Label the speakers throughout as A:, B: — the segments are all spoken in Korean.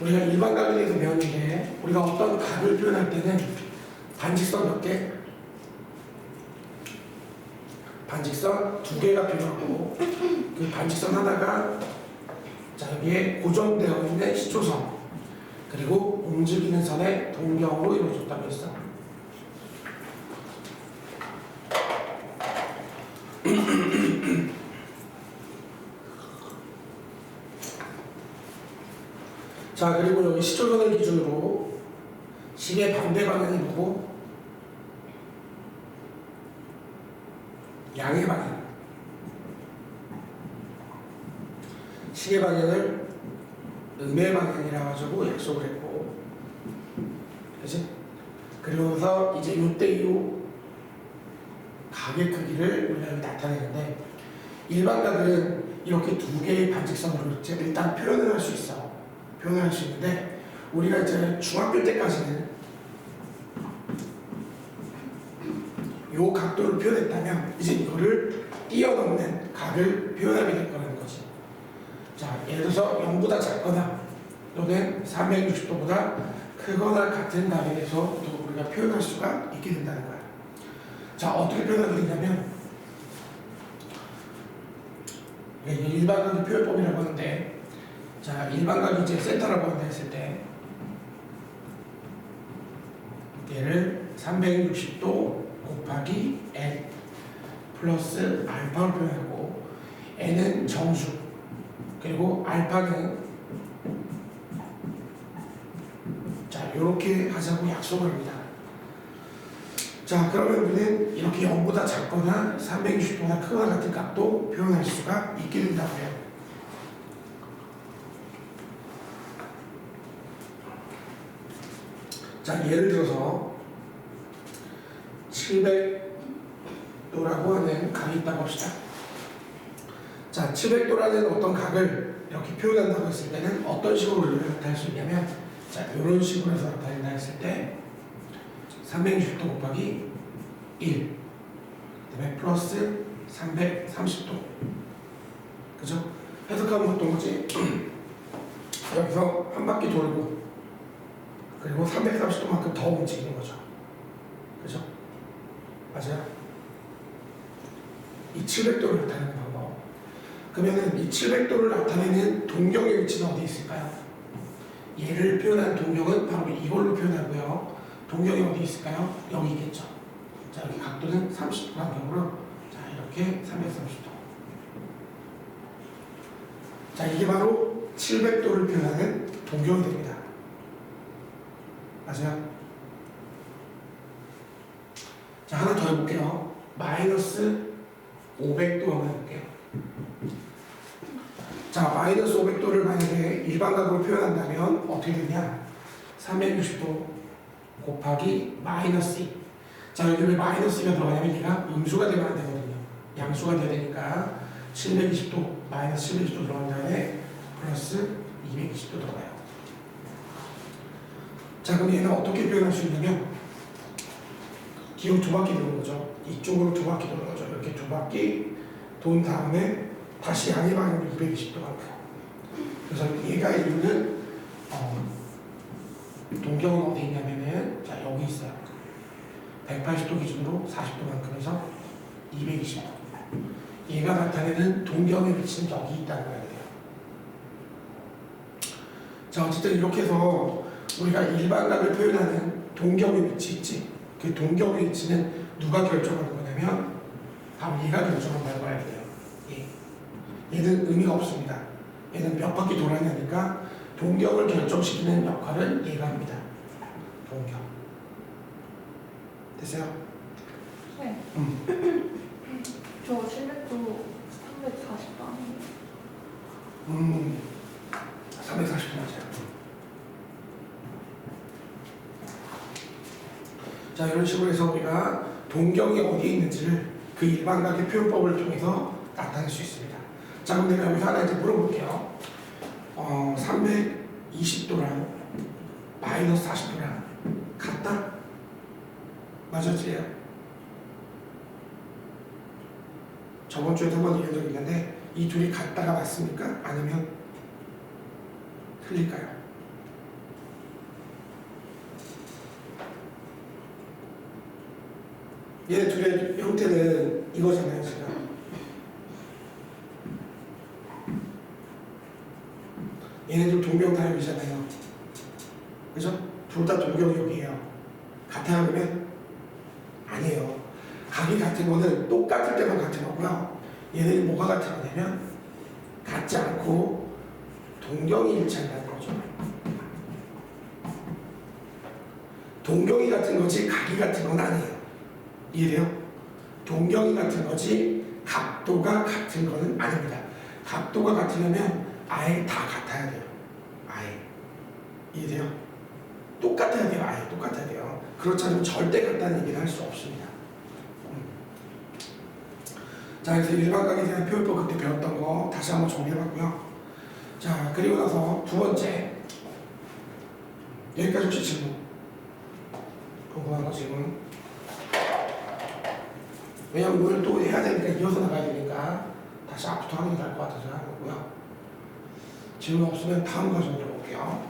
A: 우리가 일반각에 대해서 배웠는데 우리가 어떤 각을 표현할 때는 반직선 몇 개? 반직선 2개가 필요하고 그 반직선 하나가 자 여기에 고정되어 있는 시초선 그리고 움직이는 선의 동경으로 이루어졌다고 했어. 자 그리고 여기 시초선을 기준으로 식의 반대 방향이 뭐고? 양의 방향. 식의 방향을 음의 방향이라 가지고 약속을 했고, 그치? 그러면서 이제 요때 요 각의 크기를 우리가 여기 나타내는데 일반 각은 이렇게 2개의 반직선으로 일단 표현을 할 수 있어. 표현을 할 수 있는데 우리가 이제 중학교 때까지는 요 각도를 표현했다면 이제 이거를 뛰어넘는 각을 표현하게 될 거라는 거지. 자, 예를 들어서 0보다 작거나 또는 360도보다 크거나 같은 각에 대해서 또 우리가 표현할 수가 있게 된다는 거야. 자, 어떻게 표현하게 되냐면 일반각의 표현법이라고 하는데 자, 일반각이 이제 센터라고 한다 했을 때 얘를 360도 곱하기 n 플러스 알파로 표현하고 n은 정수 그리고 알파는 자 이렇게 하자고 약속을 합니다. 자 그러면 우리는 이렇게 0보다 작거나 360도나 크거나 같은 각도 표현할 수가 있게 된다고 해요. 자 예를 들어서 700도라고 하는 각이 있다고 합시다. 자 700도라는 어떤 각을 이렇게 표현한다고 했을 때는 어떤 식으로 나타낼 수 있냐면 자 이런 식으로 해서 나타낸다 했을 때 360도 곱하기 1 그다음에 플러스 330도 그죠? 해석하면 어떤 거지? 여기서 한 바퀴 돌고 그리고 330도만큼 더 움직이는 거죠. 그죠? 맞아요? 이 700도를 나타내는 방법. 그러면은 이 700도를 나타내는 동경의 위치는 어디 있을까요? 얘를 표현한 동경은 바로 이걸로 표현하고요. 동경이 어디 있을까요? 여기 있겠죠. 자, 여기 각도는 30도 간격으로 자, 이렇게 330도. 자, 이게 바로 700도를 표현하는 동경이 됩니다. 맞아요? 자, 하나 더 해볼게요. 마이너스 500도 한번 해볼게요. 자, 마이너스 500도를 만약에 일반각으로 표현한다면 어떻게 되냐? 360도 곱하기 마이너스 2. 자, 여기 왜 마이너스 2가 들어가냐면 얘가 음수가 되면 안 되거든요. 양수가 돼야 되니까 720도, 마이너스 720도 들어간 다음에 플러스 220도 들어가요. 자, 그럼 얘는 어떻게 표현할 수 있냐면 기호 2바퀴 도는 거죠. 이쪽으로 2바퀴 도는 거죠. 이렇게 2바퀴 돈 다음에 다시 양의 방향으로 220도 가고요. 그래서 얘가 이루는 동경은 어디 있냐면은 자 여기 있어요. 180도 기준으로 40도만큼 해서 220도. 얘가 나타내는 동경의 위치는 여기 있다는 거예요. 자 어쨌든 이렇게 해서 우리가 일반각을 표현하는 동경의 위치 있지. 그 동경의 위치는 누가 결정하는 거냐면 바로 얘가 결정한다고 해야 돼요. 얘는 의미가 없습니다. 얘는 몇 바퀴 돌아야하니까 동경을 결정시키는 역할을 얘가 합니다. 동경. 됐어요?
B: 네. 저 700도 340도 아니에요?
A: 340도 맞아요. 자 이런 식으로 해서 우리가 동경이 어디에 있는지를 그 일반각의 표현법을 통해서 나타낼 수 있습니다. 자 그럼 내가 여기서 하나 이제 물어볼게요. 320도랑 마이너스 40도랑 같다? 맞았지요? 저번 주에도 한번 얘기한 적이 있는데 이 둘이 같다가 맞습니까? 아니면 틀릴까요? 얘네 둘의 형태는 이거잖아요, 지금. 얘네들 동명다역이잖아요. 그죠? 둘 다 동경역이에요. 같아요, 그러면? 아니에요. 각이 같은 거는 똑같을 때만 같은 거고요. 얘네들이 뭐가 같은 거냐면 같지 않고 동경이 일치한다는 거죠. 동경이 같은 거지 각이 같은 건 아니에요. 이해돼요? 동경이 같은 거지 각도가 같은 거는 아닙니다. 각도가 같으려면 아예 다 같아야 돼요. 아예. 이해돼요? 똑같아야 돼요. 아예 똑같아야 돼요. 그렇지 않으면 절대 같다는 얘기를 할 수 없습니다. 자, 그래서 일반각에 대한 표현법 그때 배웠던 거 다시 한번 정리해봤고요. 자, 그리고 나서 두 번째. 여기까지 혹시 질문? 궁금한 거 질문? 왜냐면 오늘 또 해야 되니까 이어서 나가야 되니까 다시 앞부터 하는 게 나을 것 같아서 하는 거고요. 질문 없으면 다음 과정으로 볼게요.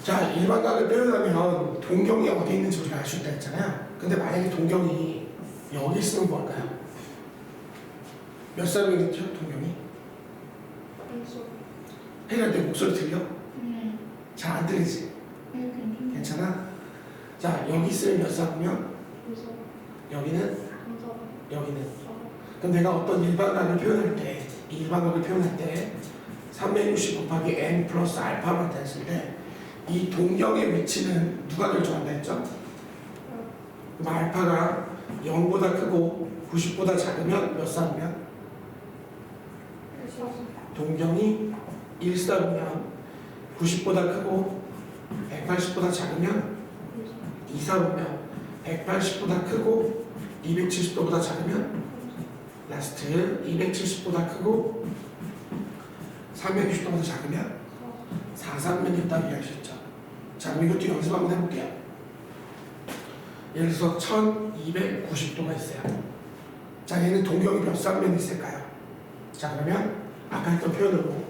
A: 자, 일반각을 표현하면 동경이 어디 있는지 우리가 알 수 있다 했잖아요. 근데 만약에 동경이 여기 있으면 뭘까요? 몇 사람이겠죠, 동경이? 해갈 때 목소리 들려? 잘 안 들리지? 괜찮아? 자, 여기 있으면 몇 사람이면? 여기는? 여기는? 그럼 내가 어떤 일반각을 표현할 때, 이 일반각을 표현할 때 360 곱하기 n 플러스 알파로 한다 했을 때 이 동경의 위치는 누가 결정한다 했죠? 그럼 알파가 0보다 크고 90보다 작으면 몇 사람이면? 동경이 1사면 90보다 크고 180보다 작으면 2사면 180보다 크고 270도보다 작으면 라스트 270보다 크고 360도보다 작으면 4사면 있다고 이야기하셨죠. 자, 그럼 이것도 연습 한번 해볼게요. 예를 들어서 1290도가 있어요. 자, 얘는 동경이 몇 사면 있을까요? 자, 그러면 아까 했던 표현으로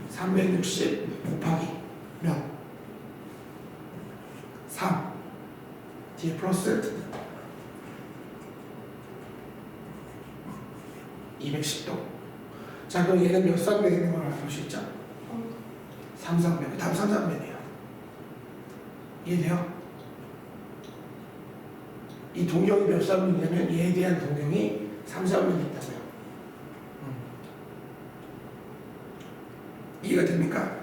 A: 360 곱하기 몇? 3 뒤에 플러스 210도. 자, 그럼 얘는 몇 사면 있는 걸 알 수 있죠? 3사면. 다음 3사면이에요. 이해돼요? 이 동경이 몇 사면 있냐면 얘에 대한 동경이 3사면 있다고요. 이해가 됩니까?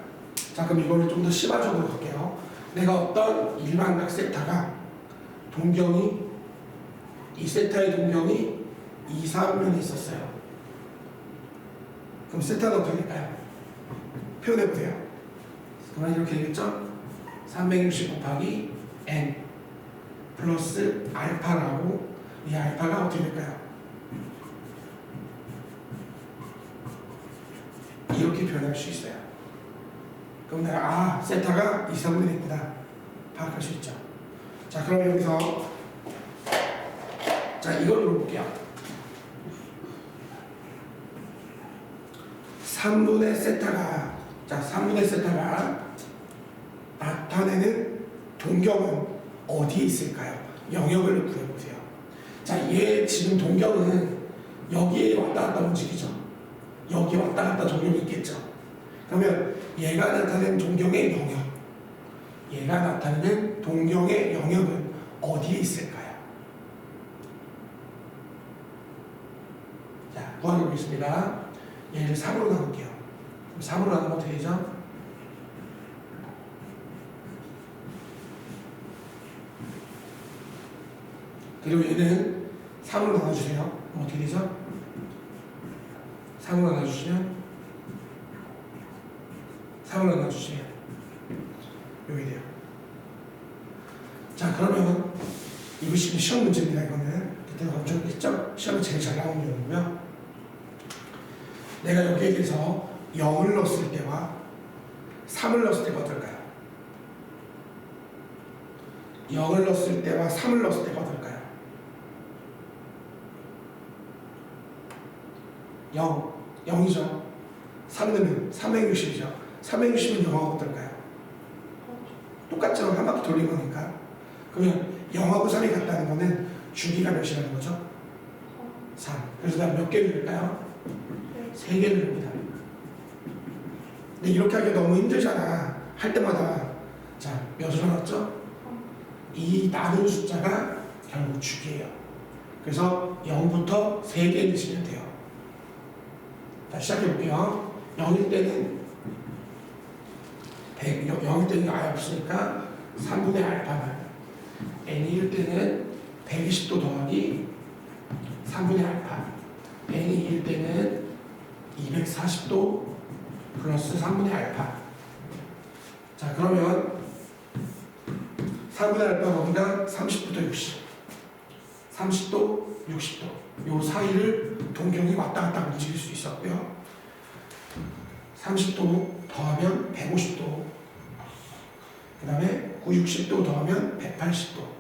A: 자, 그럼 이거를 좀 더 심화적으로 볼게요. 내가 어떤 일반각 세타가 동경이 이 세타의 동경이 2, 3면에 있었어요. 그럼 세타는 어떻게 될까요? 표현해보세요. 그러면 이렇게 되겠죠? 360 곱하기 n 플러스 알파라고 이 알파가 어떻게 될까요? 이렇게 표현할 수 있어요. 그럼 내가 세타가 2, 3분의 있구나 파악할 수 있죠. 자, 그럼 여기서 자, 이걸 물어볼게요. 3분의 세타가 나타내는 동경은 어디에 있을까요? 영역을 구해보세요. 자, 얘 지금 동경은 여기에 왔다 갔다 움직이죠. 여기 왔다 갔다 동경이 있겠죠. 그러면 얘가 나타내는 동경의 영역, 얘가 나타내는 동경의 영역은 어디에 있을까요? 자, 구하겠습니다. 얘를 3으로 나눌게요. 3으로 나누면 어떻게 되죠? 그리고 얘는 3으로 나눠주세요. 어떻게 되죠? 3으로 나눠주시면 3으로 나눠주시면 여기 돼요. 자, 그러면 이거 시험 문제입니다. 이거는 그때 엄청 했죠? 시험에 제일 잘 나오는 경우고요. 내가 여기에 대해서 0을 넣었을 때와 3을 넣었을 때가 어떨까요? 0을 넣었을 때와 3을 넣었을 때가 어떨까요? 0, 0이죠. 3 넣으면 360이죠. 360은 0하고 어떨까요? 똑같죠. 한 바퀴 돌린 거니까. 그러면 0하고 3이 같다는 거는 주기가 몇이라는 거죠? 3. 그래서 내가 몇 개를 넣을까요? 3개를 넣습니다. 근데 이렇게 하기 너무 힘들잖아. 할 때마다. 자, 몇으로 나왔죠? 이 나눈 숫자가 결국 주기예요. 그래서 0부터 3개 넣으시면 돼요. 자, 시작해볼게요. 0일 때는 0일 때는 아예 없으니까 3분의 알파만. n일 때는 120도 더하기 3분의 알파. n이 1일 때는 240도 플러스 3분의 알파. 자, 그러면 3분의 알파 거기다 30부터 60. 30도, 60도. 요 사이를 동경이 왔다 갔다 움직일 수 있었고요. 30도 더하면 150도. 그 다음에 60도 더하면 180도.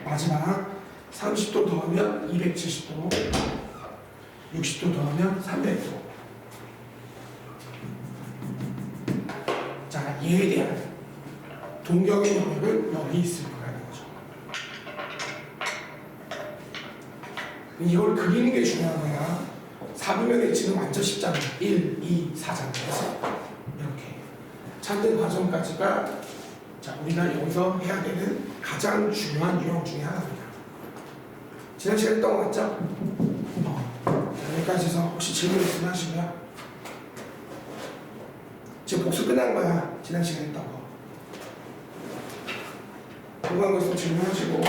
A: 마지막 30도 더하면 270도. 60도 더하면 300도. 자, 얘에 대한 동경의 영역은 여기 있을 거라는 거죠. 이걸 그리는 게 중요한 거야. 4분면의 치는 완전 쉽잖아. 1, 2, 4잖아. 이렇게 찾는 과정까지가 자, 우리가 여기서 해야 되는 가장 중요한 유형 중에 하나입니다. 지난 시간에 했던 거 맞죠? 여기까지 해서 혹시 질문 있으면 하시고요. 지금 복수 끝난 거야. 지난 시간에 했던 거. 궁금한 거 있으면 질문하시고.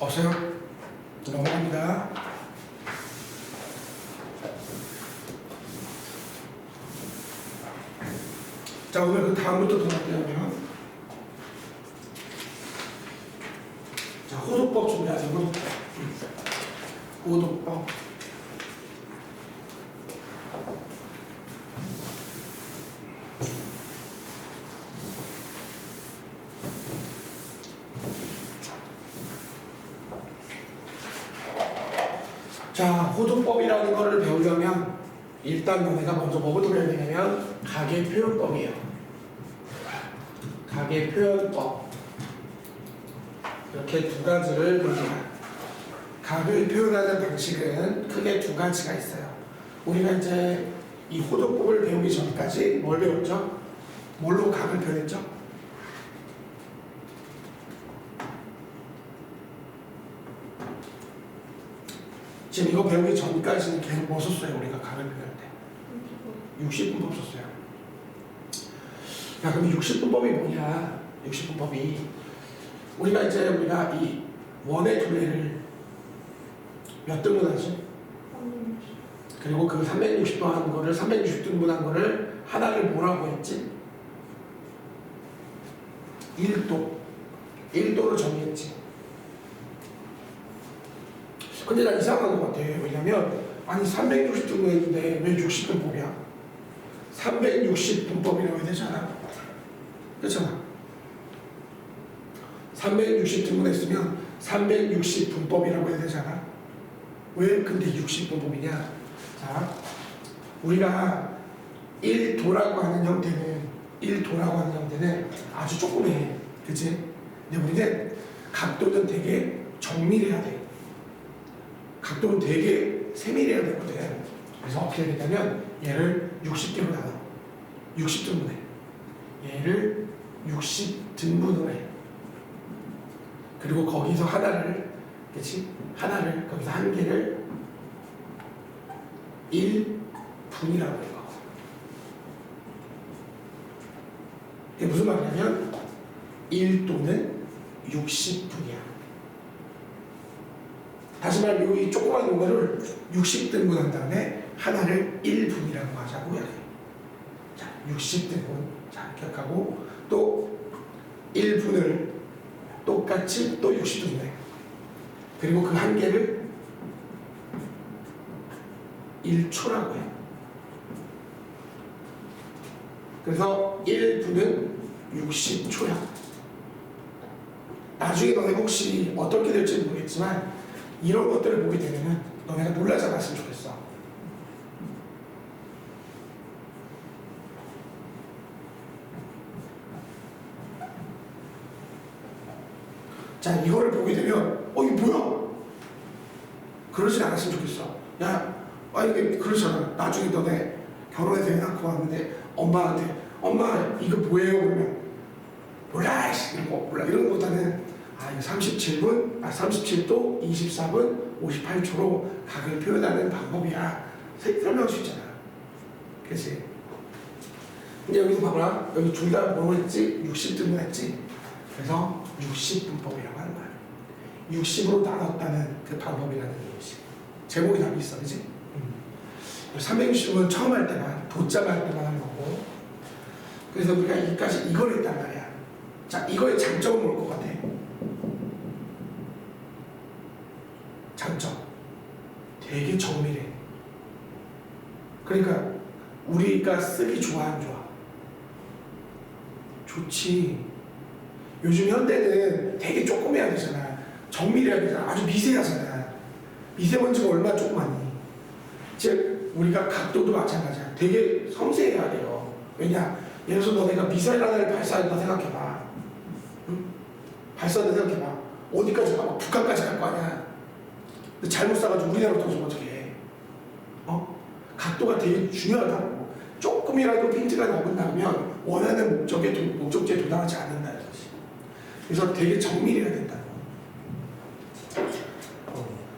A: 없어요? 넘어갑니다. 자, 오늘 그 다음부터 더 할게요. 자, 호도법 준비하세요. 호도법. 자, 호도법이라는 거를 배우려면 일단 너네가 먼저 뭐부터 배워야 되냐면 가계 표현법이에요. 가계 표현법. 이렇게 두 가지를 배웁니다. 각을 표현하는 방식은 크게 두 가지가 있어요. 우리가 이제 이 호도법을 배우기 전까지 뭘 배웠죠? 뭘로 각을 표현했죠? 지금 이거 배우기 전까지는 계속 뭐 썼어요? 우리가 각을 표현할 때 60분법 썼어요. 야, 그럼 60분법이 뭐냐? 60분법이 우리가 이 원의 둘레를 몇 등분하지? 그리고 그 360도 하는 거를 360등분 한 거를 하나를 뭐라고 했지? 1도로 정의했지. 근데 난 이상한 것 같아. 왜냐면 아니 360등분 했는데 왜 60분법이야? 360분법이라고 해야 되잖아. 그렇잖아. 360등분 했으면 360분법이라고 해야 되잖아. 왜 근데 60분법이냐? 자, 우리가 1도라고 하는 형태는 아주 조그매. 그치? 근데 우리는 각도는 되게 정밀해야 돼. 각도는 되게 세밀해야 되거든. 그래서 어떻게 해야 되냐면 얘를 60개로 나눠. 60등분해. 얘를 60등분을 해. 그리고 거기서 하나를, 그치? 하나를, 거기서 한 개를 1분이라고 해요. 이게 무슨 말이냐면 1도는 60분이야. 다시 말하면 이 조그만 거를 60등분 한 다음에 하나를 1분이라고 하자고 해야 돼. 자, 60등분. 자, 기억하고 또 1분을 똑같이 또 60등분 해. 그리고 그 한 개를 1초라고 해. 그래서 1분은 60초야. 나중에 너네 혹시 어떻게 될지 모르겠지만 이런 것들을 보게 되면은 너네가 놀라지 않았으면 좋겠어. 자, 이거를 보게 되면 이게 뭐야? 그러진 않았으면 좋겠어. 야, 이게 그렇잖아. 나중에 너네 결혼해서 애 낳고 왔는데 엄마한테 엄마 이거 뭐예요? 그러면 몰라 이러고 몰라 이런 것보다는 이거 37분, 37도 24분 58초로 각을 표현하는 방법이야. 설명할 수 있잖아. 그치? 근데 여기서 봐봐라. 여기 둘 다 뭐로 했지? 60등분 했지? 그래서 60분법이라고 하는 거야. 60으로 나눴다는 그 방법이라는 것이. 제목이 답이 있어, 그치? 360은 처음 할 때만, 도짜가 할 때만 하는 거고. 그래서 우리가 여기까지 이걸 했단 말이야. 자, 이거의 장점은 뭘 것 같아? 장점. 되게 정밀해. 그러니까 우리가 쓰기 좋아 안 좋아? 좋지. 요즘 현대는 되게 조그매야 되잖아. 정밀해야 되잖아. 아주 미세하잖아. 미세먼지가 얼마나 조그마니. 즉 우리가 각도도 마찬가지야. 되게 섬세해야 돼요. 왜냐? 예를 들어서 너네가 미사일 하나를 발사한다 생각해봐. 응? 발사한다 생각해봐. 어디까지 가? 북한까지 갈 거 아니야. 근데 잘못 쏴가지고 우리나라로 떨어지면 어떻게 해? 각도가 되게 중요하다고. 조금이라도 핀트가 어긋나면 원하는 목적지에 도달하지 않는다는 것이. 그래서 되게 정밀해야 된다고.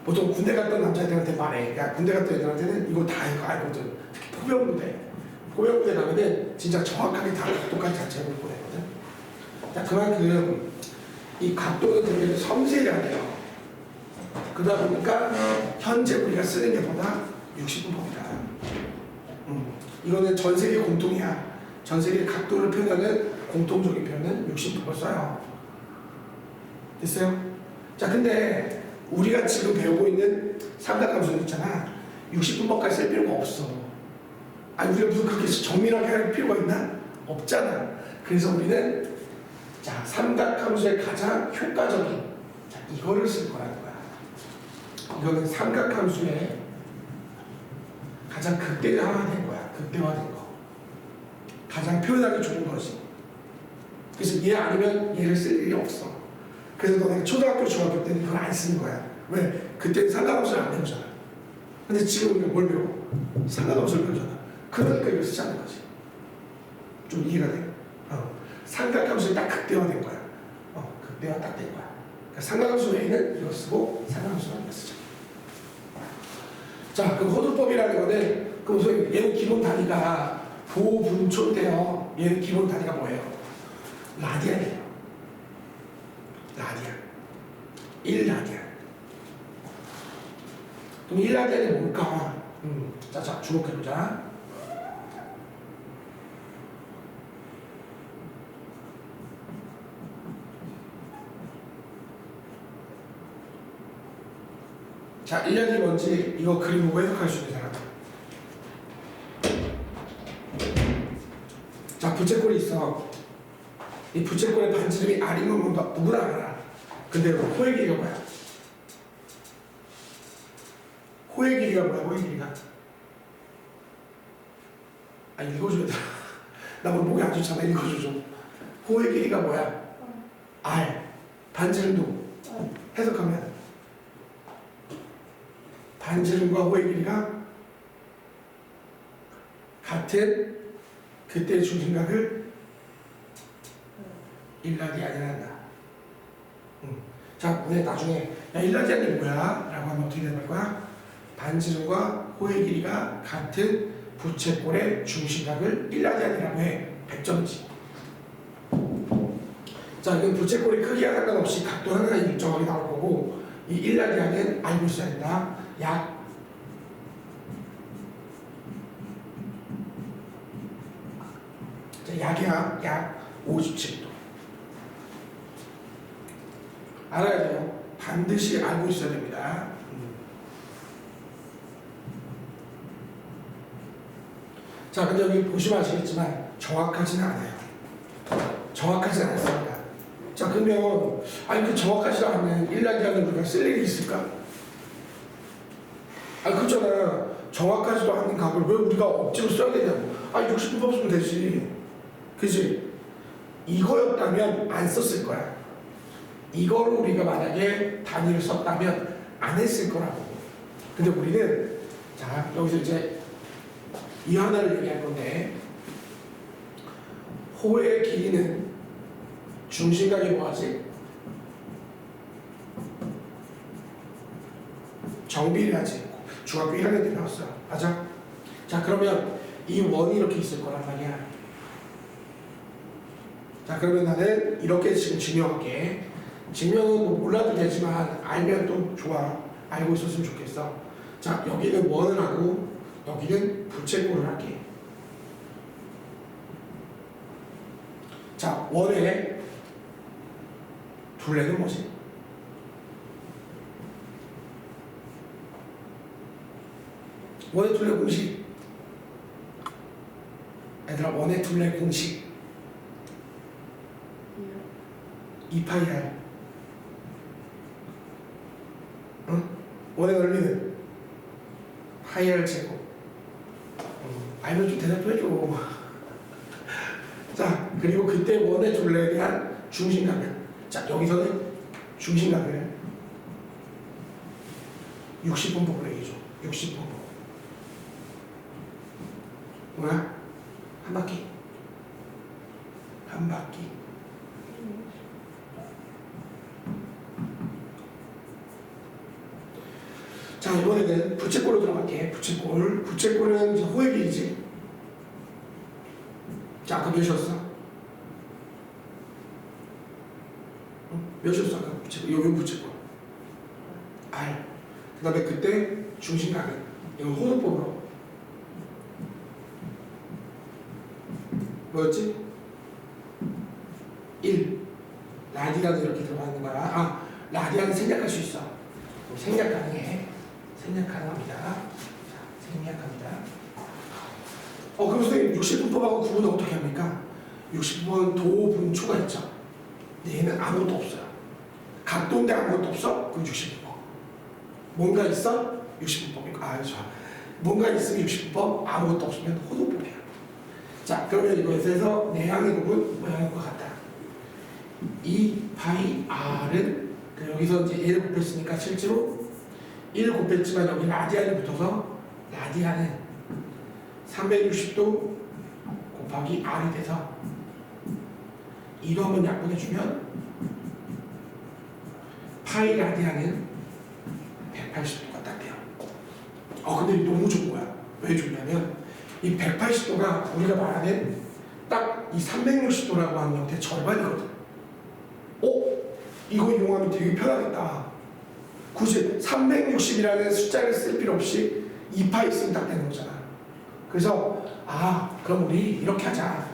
A: 보통 군대 갔던 남자들한테 말해. 야, 군대 갔던 애들한테는 이거 다 이거 알거든. 특히 포병부대. 포병부대 가면은 진짜 정확하게 다 각도까지 다 재고 보내거든. 자, 그만큼 이 각도는 되게 섬세해야 돼요. 그러다 보니까 현재 우리가 쓰는 게 보다 60분법이다. 이거는 전 세계 공통이야. 전 세계 각도를 표현하는 공통적인 표현은 60분법을 써요. 됐어요? 자, 근데 우리가 지금 배우고 있는 삼각함수는 있잖아. 60분법까지 쓸 필요가 없어. 우리가 무슨 그렇게 정밀하게 할 필요가 있나? 없잖아. 그래서 우리는 자, 삼각함수의 가장 효과적인 이거를 쓸 거라는 거야. 이거는 삼각함수의 가장 극대화된 거야. 극대화된 거. 가장 표현하기 좋은 거지. 그래서 얘 아니면 얘를 쓸 일이 없어. 그래서 너네가 초등학교, 중학교 때는 이걸 안 쓰는 거야. 왜? 그때는 삼각함수를 안 배우잖아. 근데 지금 우리가 뭘 배워? 삼각함수를 배우잖아. 그러니까 이걸 쓰지 않는 거지. 좀 이해가 돼? 삼각함수는 딱 극대화된 거야. 극대화 딱 된 거야. 그러니까 삼각함수 외에는 이거 쓰고 삼각함수는 이거 쓰자. 자, 그 호두법이라는 거는 우선 얘는 기본 단위가 보분초인데요. 얘는 기본 단위가 뭐예요? 라디안이에요. 라디안. 1라디안. 그럼 1라디안이 뭘까? 자, 주목해보자. 자, 1라디안이 뭔지 이거 그림 보고 해석할 수 있는 사람. 자, 부채꼴이 있어. 이 부채꼴의 반지름이 R이면 누구나 알아. 근데 호의 길이가 뭐야? 호의 길이가 뭐야? 호의 길이가? 읽어줘야 돼. 나 오늘 목이 안 좋잖아. 읽어줘 좀. 호의 길이가 뭐야? R. 반지름도 해석하면 반지름과 호의 길이가 같은 그때의 중심각을 1라디안이라 한다. 자, 우리 나중에 야, 1라디안이 뭐야? 라고 하면 어떻게 될 거야? 반지름과 호의 길이가 같은 부채꼴의 중심각을 1라디안이라고 해. 100점이지. 자, 이건 부채꼴의 크기와 상관없이 각도 하나 일정하게 나올 거고, 이 1라디안은 알고 있어야 된다. 약 57도. 알아야 돼요. 반드시 알고 있어야 됩니다. 자, 근데 여기 보시면 아시겠지만 정확하지는 않아요. 정확하지는 않습니다. 자, 그러면 아니 그 정확하지 않은 일라디안을 우리가 쓸 일이 있을까? 아, 그렇잖아. 정확하지도 않은 각을 왜 우리가 억지로 써야 되냐고. 아, 60분법 쓰면 되지. 그지? 이거였다면 안 썼을 거야. 이거를 우리가 만약에 단위를 썼다면 안 했을 거라고. 근데 우리는 자, 여기서 이제 이 하나를 얘기할 건데, 호의 길이는 중심각이 뭐하지? 정비례하지. 중학교 1학년 때 배웠어요. 맞아? 자, 그러면 이 원이 이렇게 있을 거란 말이야. 자, 그러면 나는 이렇게 지금 증명할게. 증명은 뭐 몰라도 되지만 알면 또 좋아. 알고 있었으면 좋겠어. 자, 여기는 원을 하고 여기는 부채꼴을 할게. 자, 원의 둘레는 뭐지? 원의 둘레 공식. 얘들아, 원의 둘레 공식 2파이 r. 응? 원의 넓이는 파이 r 제곱. 알면 좀 대답해줘. 자, 그리고 그때 원의 둘레에 대한 중심각을. 자, 여기서는 중심각을 60분법으로 얘기해줘. 60분법. 뭐야? 한 바퀴. 한 바퀴. 자, 이번에는 부채꼴로 들어갈게. 부채꼴. 부채꼴은 이제 호의 길이지. 자, 아까 몇이었어? 몇이었어? 아까 부채꼴. 여기 부채꼴. R. 그 다음에 그때 중심각은 이거 호도법으로 뭐였지? 1. 라디안이 이렇게 들어가는 거야. 아, 라디안은 생략할 수 있어. 생략 가능해. 생략 가능합니다. 자, 생략합니다. 그럼 선생님 60분법하고 구분은 어떻게 합니까? 60분법은 도분초가 있죠. 근데 얘는 아무것도 없어요. 각도인데 아무것도 없어? 그럼 60분법. 뭔가 있어? 60분법이고. 아, 좋아. 뭔가 있으면 60분법, 아무것도 없으면 호도법이야. 자, 그러면 이것에서 내향의 부분, 모양의 것 같다. 이 파이 r은 여기서 이제 1을 곱했으니까 실제로 1을 곱했지만 여기 라디안이 붙어서 라디안은 360도 곱하기 r이 돼서 2도 한번 약분해주면 파이 라디안은 180도가 딱 돼요. 근데 너무 좋은 거야. 왜 좋냐면 이 180도가 우리가 말하는 딱 이 360도라고 하는 형태의 절반이거든. 이거 이용하면 되게 편하겠다. 굳이 360이라는 숫자를 쓸 필요 없이 2파 있으면 딱 되는 거잖아. 그래서 그럼 우리 이렇게 하자.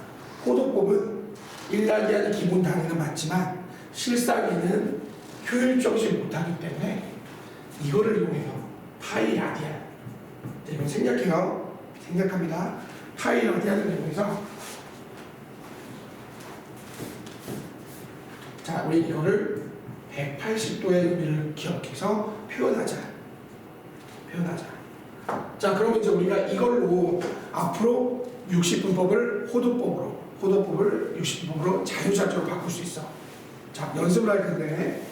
A: 호도법은 1라디안의 기본 단위는 맞지만 실상에는 효율적이지 못하기 때문에 이거를 이용해서 파이 라디안. 이건 생략해요. 생략합니다. 파이 라디안을 이용해서 자, 우리 이거를 180도의 의미를 기억해서 표현하자. 자, 그러면 이제 우리가 이걸로 앞으로 60분법을 호도법을 60분법으로 자유자재로 바꿀 수 있어. 자, 연습을 할 텐데,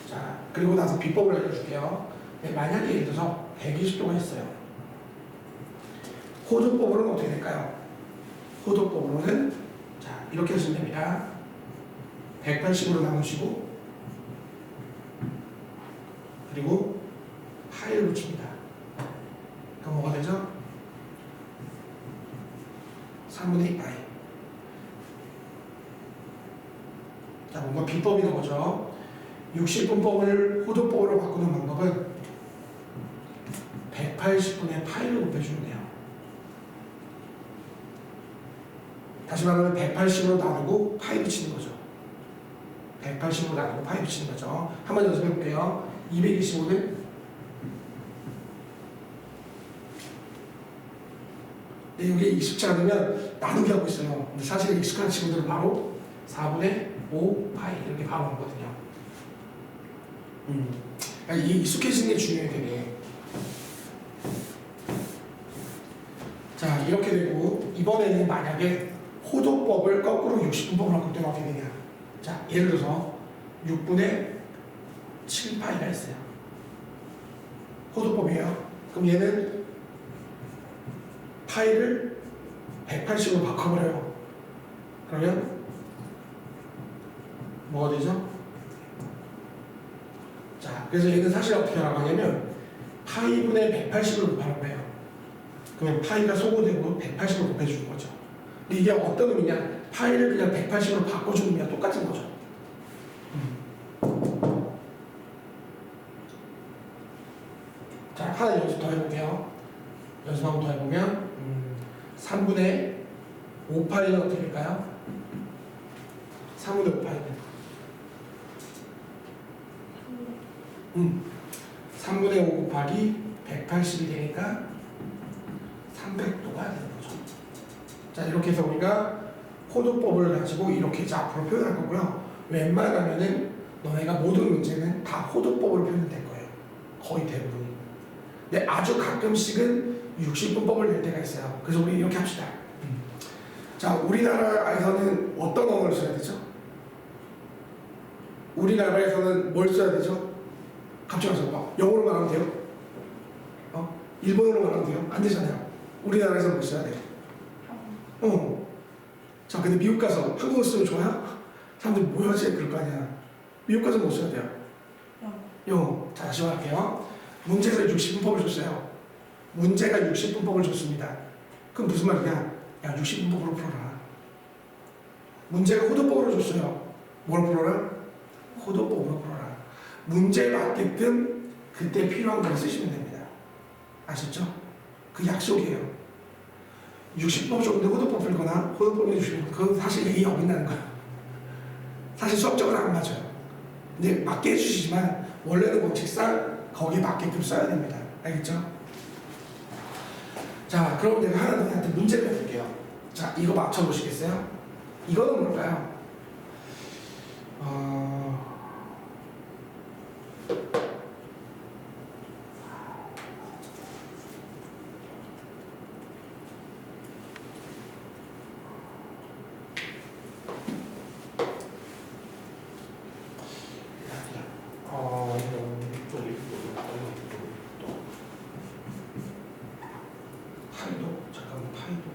A: 자, 그리고 나서 비법을 알려줄게요. 만약에 예를 들어서 120도가 있어요. 호도법으로는 어떻게 될까요? 호도법으로는 자, 이렇게 하시면 됩니다. 180으로 나누시고 그리고 파이를 붙입니다. 그럼 뭐가 되죠? 3분의 2 파이. 자, 뭔가 비법이 나오죠. 60분법을 호도법으로 바꾸는 방법은 180분의 파이를 곱해주면 돼요. 다시 말하면 180으로 나누고 파이 붙이는 거죠. 180으로 나누고 파이 붙이는 거죠. 한번 연습해 볼게요. 225는 여기 익숙치 않으면 나누기 하고 있어요. 근데 사실 익숙한 친구들은 바로 4분의 5 파이 이렇게 바로 오거든요. 그러니까 이게 익숙해지는 게 중요해 되게. 자 이렇게 되고 이번에는 만약에 호도법을 거꾸로 60분법을 바꿀 때는 어떻게 되냐. 자 예를 들어서 6분의 7파이가 있어요. 호도법이에요. 그럼 얘는 파이를 180으로 바꿔버려요. 그러면 뭐가 되죠? 자, 그래서 얘는 사실 어떻게 나가냐면 파이분의 180으로 곱하는 거예요. 그러면 파이가 소거되고 180으로 곱해주는 거죠. 근데 이게 어떤 의미냐? 파이를 그냥 180으로 바꿔주는 거랑 똑같은 거죠. 자, 하나 연습 더 해볼게요. 연습 한번 더 해보면 3분의 5파이는 어떻게 될까요? 3분의 5파이는 3분의 5 곱하기 180이 되니까 300도가 되는 거죠. 자 이렇게 해서 우리가 호도법을 가지고 이렇게 이제 앞으로 표현할 거고요. 웬만하면은 너네가 모든 문제는 다 호도법으로 표현될 거예요. 거의 대부분. 근데 아주 가끔씩은 60분법을 낼 때가 있어요. 그래서 우리 이렇게 합시다. 자 우리나라에서는 어떤 언어를 써야 되죠? 우리나라에서는 뭘 써야 되죠? 갑자기 와서 봐. 영어로 말하면 돼요? 일본어로 말하면 돼요? 안 되잖아요. 우리나라에서 뭘 써야 돼요? 자, 근데 미국 가서 한국어 쓰면 좋아요? 사람들이 뭐하지? 그럴 거 아니야. 미국 가서 뭐 써야 돼요? 영어. 자, 다시 말할게요. 문제에서 60분법을 줬어요. 문제가 60분법을 줬습니다. 그럼 무슨 말이냐? 야, 60분법으로 풀어라. 문제가 호도법으로 줬어요. 뭘 풀어라? 호도법으로 풀어라. 문제에 맞게끔 그때 필요한 걸 쓰시면 됩니다. 아셨죠? 그 약속이에요. 60법 줬는데 호도법 풀거나 호도법에 주시면 그건 사실 예의 어긋나는 거예요. 사실 수업적으로 안 맞아요. 근데 맞게 해주시지만 원래는 원칙상 거기에 맞게끔 써야 됩니다. 알겠죠? 자, 그럼 내가 하나 너희한테 문제를 내볼게요. 자, 이거 맞춰보시겠어요? 이거는 뭘까요? 파이도? 잠깐만, 파이도.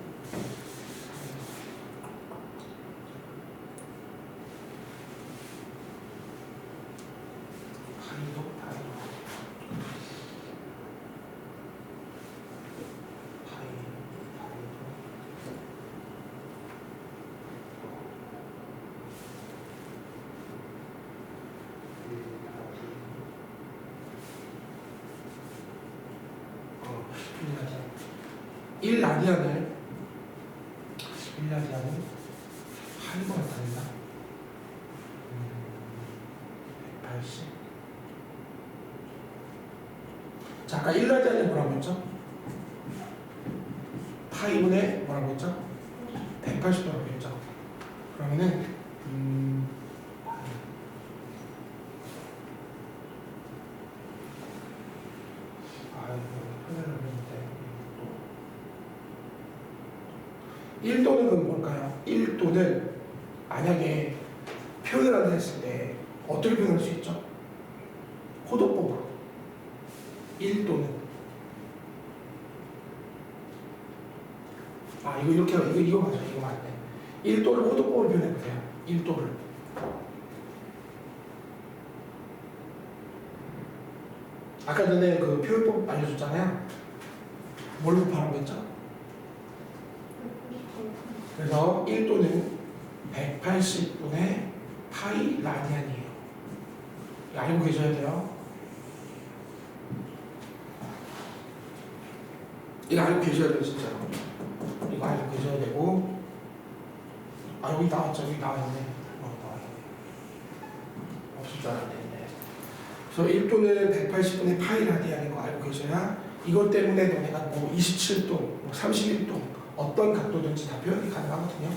A: 일라디안을 파이가 같았나? 180. 자, 아까 일라디안이 뭐라고 했죠? 파이분의 뭐라고 했죠? 180도라고 했죠. 그러면은 이거 1도는 그럼 뭘까요? 1도는 만약에 표현을 한다 했을 때 어떻게 표현할 수 있죠? 호도법으로 1도는 이거 이렇게 이거 맞아. 이거 맞네. 1도를 호도법으로 표현해 보세요. 1도를 아까 전에 그 표현법 알려줬잖아요. 뭘로 바른 거였죠? 그래서 1도는 180분의 파이 라디안이에요. 알고 계셔야 돼요. 이거 알고 계셔야 돼요, 진짜로. 이거 알고 계셔야 되고. 여기 나왔죠? 여기 나와있네. 나와있네. 없을 줄 알았네. 그래서 1도는 180분의 파이 라디안인 거 알고 계셔야 이것 때문에 너네가 뭐 27도, 뭐 31도, 어떤 각도든지 다 표현이 가능하거든요.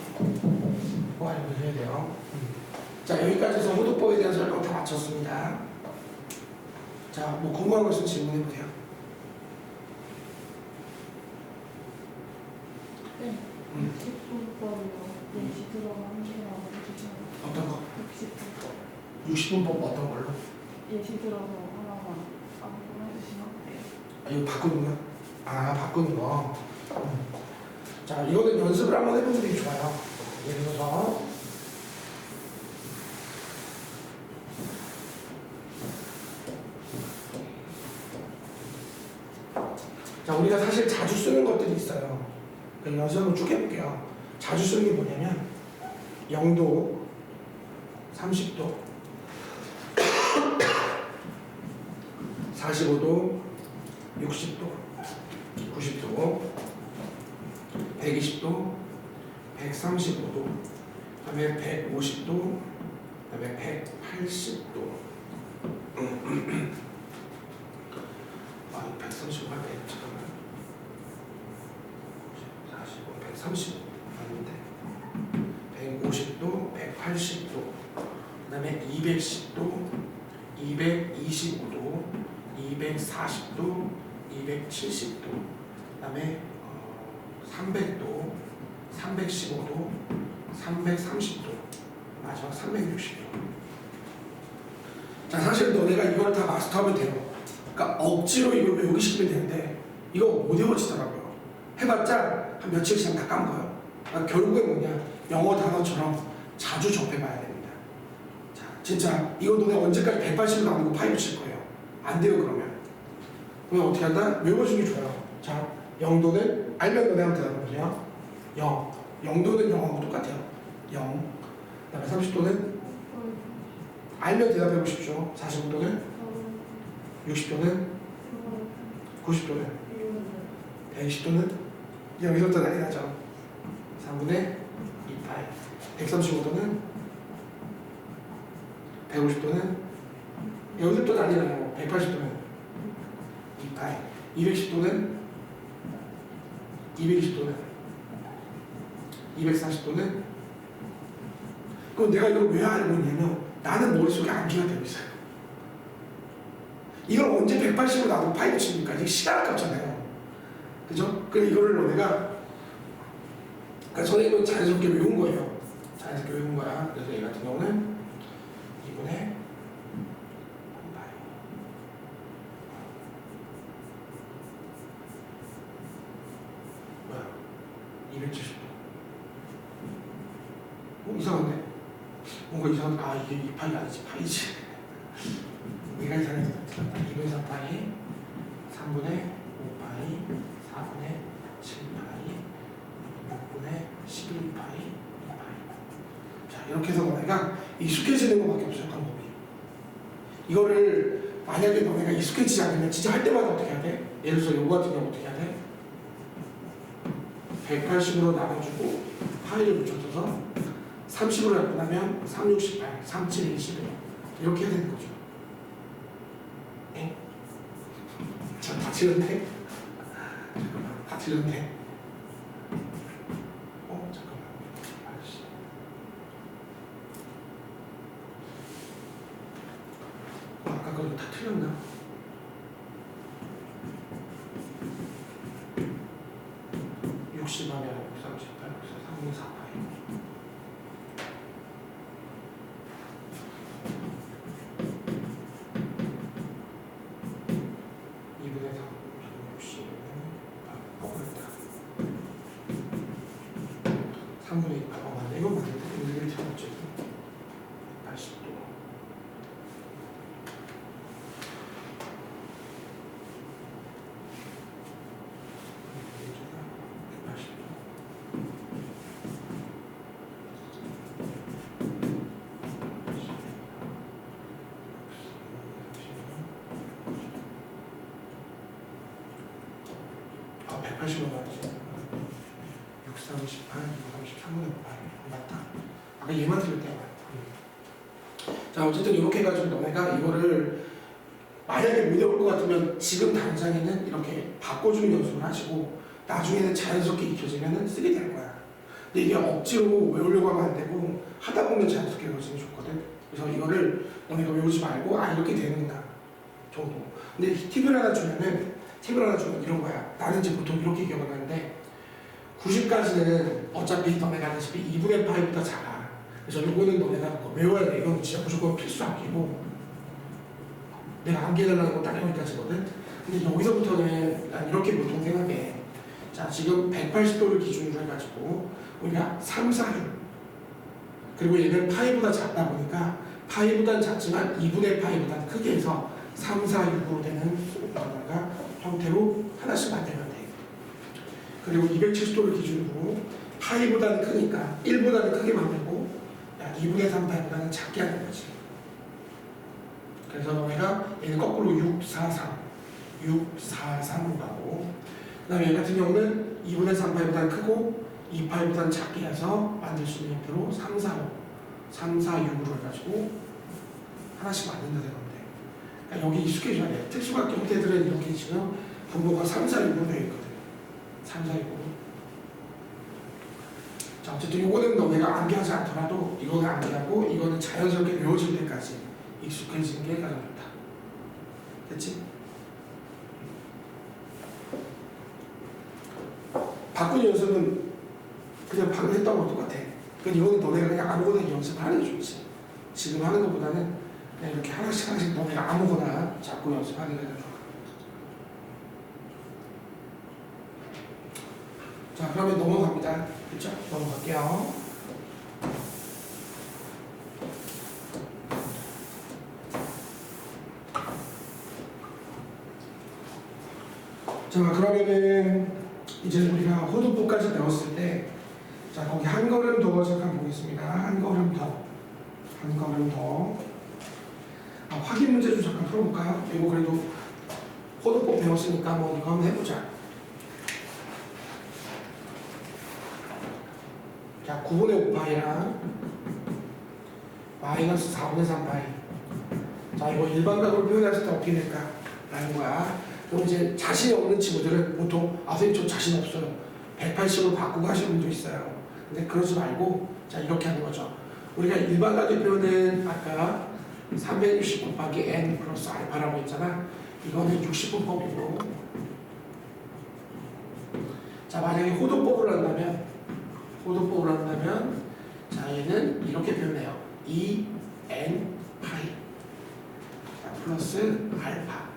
A: 그거 알고 계셔야 돼요. 자, 여기까지 해서 호도법에 대한 설명 다 마쳤습니다. 자, 뭐 궁금한 거 있으면 질문해 보세요.
B: 네. 60분법이요. 예시 들어가는 거라고 해주세요.
A: 어떤 거?
B: 60분법.
A: 60분법 어떤 걸로?
B: 예시 들어서 하나만 아무거나 해주시면 돼요.
A: 아, 이거 바꾸는 거야? 아, 바꾸는 거. 자, 이거는 연습을 한번 해보는 게 좋아요. 예를 들어서 자, 우리가 사실 자주 쓰는 것들이 있어요. 그 연습 한번 쭉 해볼게요. 자주 쓰는 게 뭐냐면 0도, 30도, 45도, 60도, 90도, 120도, 135도, 그다음에 150도, 그다음에 180도. 아, 135가 100, 잠깐만. 45, 135 맞는데. 150도, 180도, 그다음에 210도, 225도, 240도, 270도, 그다음에 300도, 315도, 330도, 마지막 360도. 자, 사실 너네가 이걸 다 마스터하면 돼요. 그러니까 억지로 이걸 외우기 시키면 되는데 이거 못 외워지더라고요. 해봤자 한 며칠 지나면 다 까먹어요. 그러니까 결국에 뭐냐, 영어 단어처럼 자주 접해봐야 됩니다. 자, 진짜 이거 너네 언제까지 180을 나오고 파이브 칠 거예요. 안 돼요. 그러면 어떻게 한다? 외워주는 게 좋아요. 자, 0도는 알면 너네 한번 대답해보세요. 0. 0도는 0하고 똑같아요. 0. 그 다음에 30도는 알면 대답해보십시오. 45도는 60도는 90도는 120도는 여기서부터 난리 나죠. 3분의 2파이. 135도는 150도는 여기서부터 난리 나요. 180도는 2파이. 210도는 220도는 240도는. 그럼 내가 이걸 왜 알고 있냐면 나는 머릿속에 암기가 되어 있어요. 이걸 언제 180으로 나오고 파이브 칩니까? 이게 시간 아깝잖아요. 그죠? 그래 이거를 너네가, 그러니까 선생님은 자연스럽게 외운 거예요. 자연스럽게 외운 거야. 그래서 얘 같은 경우는 2분의 뭐야? 270도. 이상한데? 뭔가 이상한데? 아, 이게 2파이가 아니지, 파이지. 얘가 이상해서 2분의 3파이, 3분의 5파이, 4분의 7파이, 6분의 11파이, 2파이. 자, 이렇게 해서 너네가 익숙해지는 것밖에 없어요, 방법이. 이거를 만약에 너네가 익숙해지지 않으면 진짜 할 때마다 어떻게 해야 돼? 예를 들어서 요거 같은 경우 어떻게 해야 돼? 180으로 나눠주고 파이를 붙여줘서 30으로 약분하면 3, 6, 18, 3, 7, 21 이렇게 해야 되는 거죠. 에? 자, 다 틀렸네? 잠깐만, 다 틀렸네? 잠깐만. 알았어. 아까 그거 다 틀렸나? 하면 138, 3분의 4파이. 맞네. 이건 맞는데. 여기를 틀렸죠. 80도. 아, 180원 맞지? 6, 3, 18, 6, 33분의 5 맞다. 아까 얘만 틀릴 때가 맞다. 자, 어쨌든 이렇게 해가지고 너네가 이거를 만약에 못 외울 것 같으면 지금 당장에는 이렇게 바꿔주는 연습을 하시고 나중에는 자연스럽게 익혀지면 쓰게 될 거야. 근데 이게 억지로 외우려고 하면 안 되고 하다 보면 자연스럽게 외워지면 좋거든. 그래서 이거를 너네가 외우지 말고 이렇게 되는구나 정도. 근데 팁을 하나 주면 이런 거야. 나는 이제 보통 이렇게 기억을 하는데 90까지는 어차피 너네가 아시다시피 2분의 파이보다 작아. 그래서 이거는 너네가 외워야 돼. 이건 진짜 무조건 필수 암기고 내가 암기해달라는 건 딱 여기까지거든. 근데 여기서부터는 난 이렇게 보통 생각해. 자, 지금 180도를 기준으로 해가지고 우리가 3, 4, 6 그리고 얘는 파이보다 작다 보니까 파이보다는 작지만 2분의 파이보다는 크게 해서 3, 4, 6으로 되는 형태로 하나씩 만들면 돼. 그리고 270도를 기준으로 파이보다는 크니까 1보다는 크게 만들고 2분의 3 파이보다는 작게 하는 거지. 그래서 너네가 얘는 거꾸로 6, 4, 3 643으로 가고 그 다음에 얘 같은 경우는 2분의 3파이보다는 크고 2파이보다는 작게 해서 만들 수 있는 형태로 3, 4, 5 3, 4, 6으로 해가지고 하나씩 만든다 되는데 그러니까 여기 익숙해져야 돼. 특수각기 형태들은 이렇게 지금 분모가 3, 4, 6으로 되어 있거든. 3, 4, 6으로. 자, 어쨌든 이거는 너네가 암기하지 않더라도 이거는 암기하고 이거는 자연스럽게 외워질 때까지 익숙해지는 게 가장 좋다. 됐지? 바꾼 연습은 그냥 방금 했던 거 똑같아. 그러니까 이거는 너네가 그냥 아무거나 연습하는 게 좋지. 지금 하는 것보다는 그냥 이렇게 하나씩 너네가 아무거나 자꾸 연습하는 게 좋아. 자, 그러면 넘어갑니다. 그렇죠? 넘어갈게요. 자, 그러면은 이제 우리가 호두법까지 배웠을 때, 자, 거기 한 걸음 더 잠깐 보겠습니다. 한 걸음 더. 확인 문제 좀 잠깐 풀어볼까요? 이거 그래도 호두법 배웠으니까 뭐 이거 한번 해보자. 자, 9분의 5파이랑 마이너스 4분의 3파이. 자, 이거 일반각으로 표현했을 때 어떻게 될까? 라는 거야. 그럼 이제 자신이 없는 친구들은 보통 선생님 저 자신 없어요. 180으로 바꾸고 하시는 분도 있어요. 근데 그러지 말고 자 이렇게 하는 거죠. 우리가 일반각의 표현은 아까 360 곱하기 n 플러스 알파라고 했잖아. 이거는 60분법이고 자 만약에 호도법을 한다면 자 얘는 이렇게 표현해요. 2n 파이 플러스 알파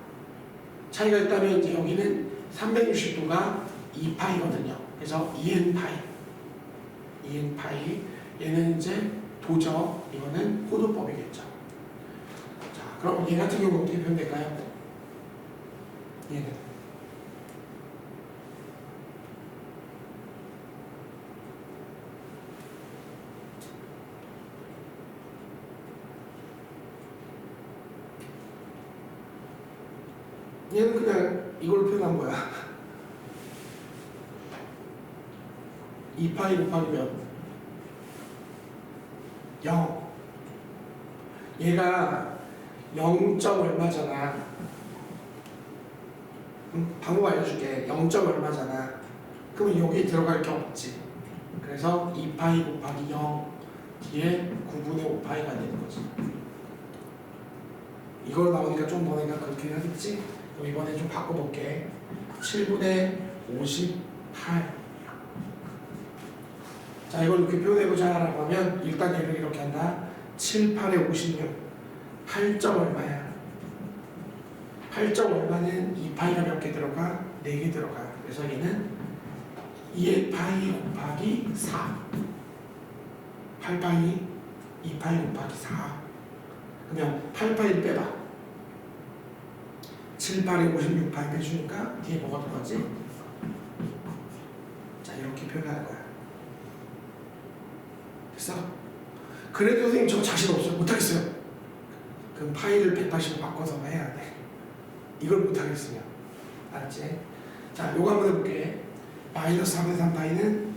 A: 차이가 있다면 이제 여기는 360도가 2파이거든요. 그래서 2n 파이 얘는 이제 도적 이거는 호도법이겠죠. 자 그럼 얘 같은 경우 어떻게 표현될까요? 얘는 그냥 이걸 표현한 거야. 2파이 곱하기면 0 얘가 0. 얼마잖아. 방법 알려줄게. 0. 얼마잖아. 그러면 여기 들어갈 게 없지. 그래서 2파이 곱하기 0 뒤에 9분의 5파이가 되는 거지. 이걸 나오니까 좀 너네가 그렇게 하겠지? 그럼 이번에 좀 바꿔볼게. 7분의 58. 자, 이걸 이렇게 표현해보자 라고 하면 일단 얘를 이렇게 한다. 7, 8에 56. 8점 얼마야? 8점 얼마는 2파이가 몇 개 들어가? 4개 들어가. 그래서 얘는 2의 파이 곱하기 4. 8파이 2파이 곱하기 4. 그러면 8파이를 빼봐. 7, 8에 56파이 빼주니까 뒤에 뭐가 들어가지? 자, 이렇게 표현하는 거야. 됐어? 그래도 선생님 저 자신 없어요. 못하겠어요. 그럼 파이를 180으로 바꿔서 해야 돼. 이걸 못하겠으면. 알았지? 자, 요거 한번 해볼게. 마이너스 3의 3파이는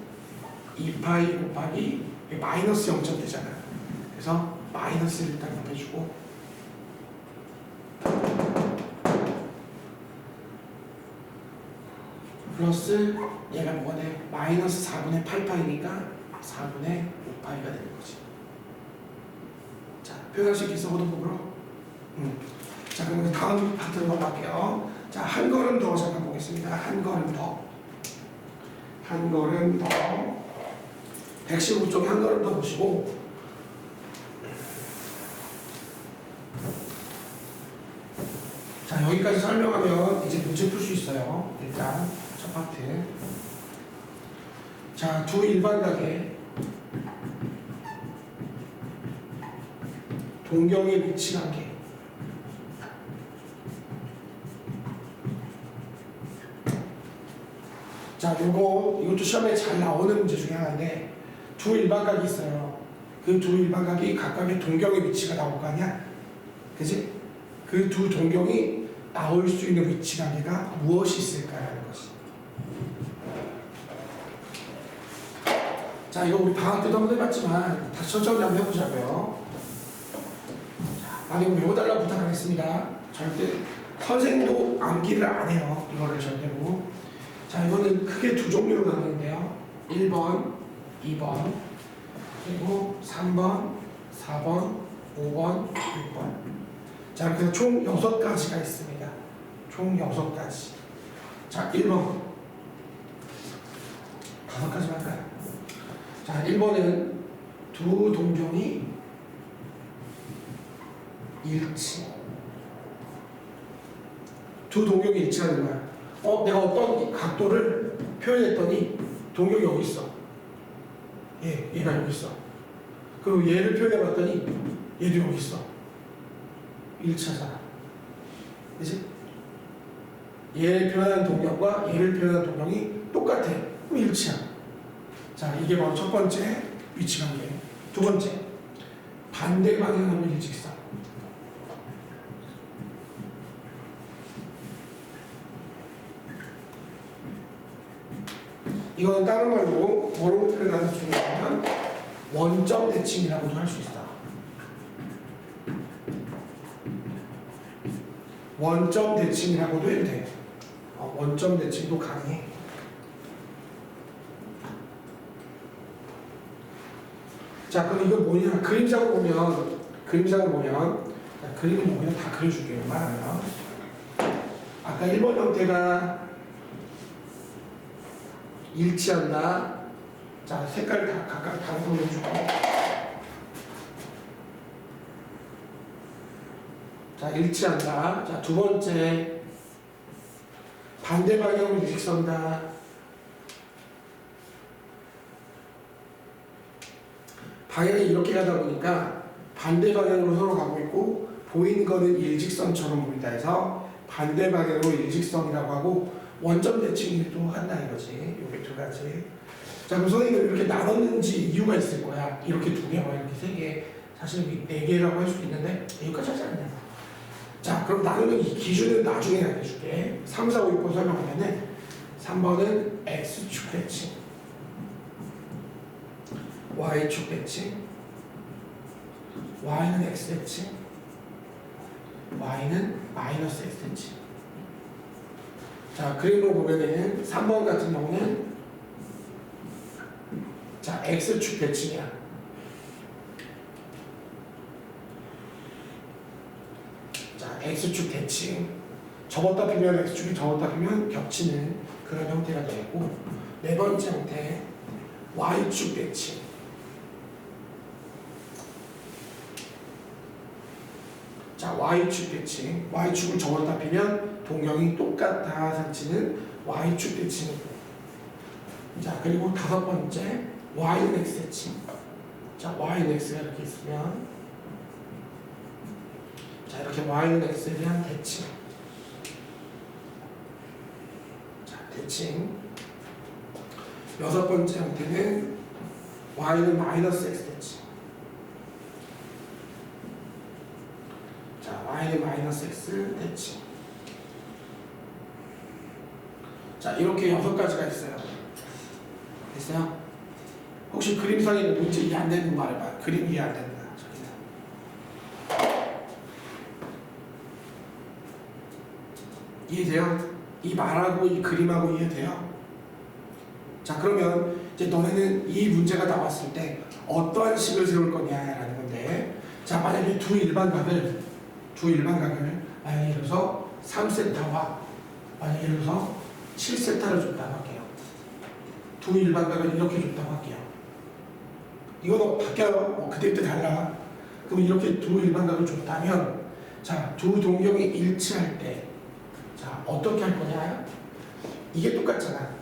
A: 2파이 곱하기 마이너스 0점 되잖아. 그래서 마이너스를 일단 곱해주고 플러스 얘가 뭐가 돼? 마이너스 4분의 8파이니까 4분의 5파이가 되는 거지. 자, 표현할 수 있겠어, 호도법으로? 자, 그럼 다음 파트로 넘어갈게요. 자, 한 걸음 더 잠깐 보겠습니다. 한 걸음 더. 한 걸음 더. 115쪽에 한 걸음 더 보시고, 자, 여기까지 설명하면 이제 문제 풀 수 있어요. 일단 첫 파트. 자, 두 일반각의 동경의 위치 관계. 자, 이것도 시험에 잘 나오는 문제 중에 하나인데, 두 일반각이 있어요. 그 두 일반각이 각각의 동경의 위치가 나올 거 아니야? 그지? 그 두 동경이 나올 수 있는 위치 관계가 무엇이 있을까라는 것이. 자, 이거 우리 방학 때도 한번 해봤지만 다시 천천히 한번 해보자고요. 자, 많이 외워달라고 부탁하겠습니다. 절대 선생도 암기를 안 해요. 이거를 절대로. 자, 이거는 크게 두 종류로 나누는데요. 1번, 2번, 그리고 3번, 4번, 5번, 6번. 자, 그래서 총 6가지가 있습니다. 총 6가지. 자, 1번. 5가지만 할까요? 자, 1번은 두 동경이 일치. 두 동경이 일치하는 거야. 내가 어떤 각도를 표현했더니 동경이 여기 있어. 얘가 여기 있어. 그리고 얘를 표현해봤더니 얘도 여기 있어. 일치하잖아. 그치? 얘를 표현한 동경과 얘를 표현한 동경이 똑같아. 그럼 일치야. 자, 이게 바로 첫 번째 위치관계. 두 번째, 반대 방향으로 일직선. 이거는 다른 말로 뭐로 표현할 수 있냐면 원점 대칭이라고도 할 수 있어. 원점 대칭이라고도 해도 돼. 원점 대칭도 가능해. 자, 그럼 이거 뭐냐? 그림상을 보면, 자, 그림은 뭐 그냥 다 그려줄게요. 말하면. 아까 1번 형태가 일치한다. 자, 색깔 다 각각 다른 걸로 해주고. 자, 일치한다. 자, 두 번째, 반대 방향으로 일직선다. 방향이 이렇게 가다 보니까 반대 방향으로 서로 가고 있고 보이는 거는 일직선처럼 보인다 해서 반대 방향으로 일직선이라고 하고 원점 대칭도 한다 이거지. 요게 두 가지. 자, 그럼 선생님은 이렇게 나눴는지 이유가 있을 거야. 이렇게 두 개와 이렇게 세 개. 사실 네 개라고 할 수도 있는데 여기까지 하지 않냐. 자, 그럼 나누는 이 기준은 나중에 알려줄게. 3, 4, 5, 6번 설명하면은 3번은 X축 대칭, Y축 대칭, Y는 X 대칭, Y는 마이너스 X 대칭. 자, 그림으로 보면은 3번 같은 경우는 자, X축 대칭이야. 자, X축 대칭. 접었다 피면 X축이 접었다 피면 겹치는 그런 형태가 되고, 네 번째 형태 Y축 대칭. 자, Y축 대칭. Y축을 접었다 피면 동경이 똑같아 상치는 Y축 대칭이고. 자, 그리고 다섯 번째 Y는 X 대칭. 자, Y는 X가 이렇게 있으면, 자, 이렇게 Y는 X에 대한 대칭. 자, 대칭. 여섯 번째 형태는 Y는 마이너스 X 대칭. 자, Y는 마이너스 X 대칭. 자, 이렇게 6가지가 있어요. 됐어요? 혹시 그림상에 문제 이해 안 되는 거 말해봐. 그림 이해 안 된다. 저기다. 이해돼요? 이 말하고 이 그림하고 이해돼요? 자 그러면 이제 너네는 이 문제가 나왔을 때 어떠한 식을 세울 거냐라는 건데, 자 만약에 두 일반각을 만약에 예를 들어서 3세타와 만약에 예를 들어서 7세타를 줬다고 할게요. 두 일반각을 이렇게 줬다고 할게요. 이거도 바뀌어요. 그때부터 달라. 그럼 이렇게 두 일반각을 줬다면, 자 두 동경이 일치할 때, 자 어떻게 할 거냐? 이게 똑같잖아.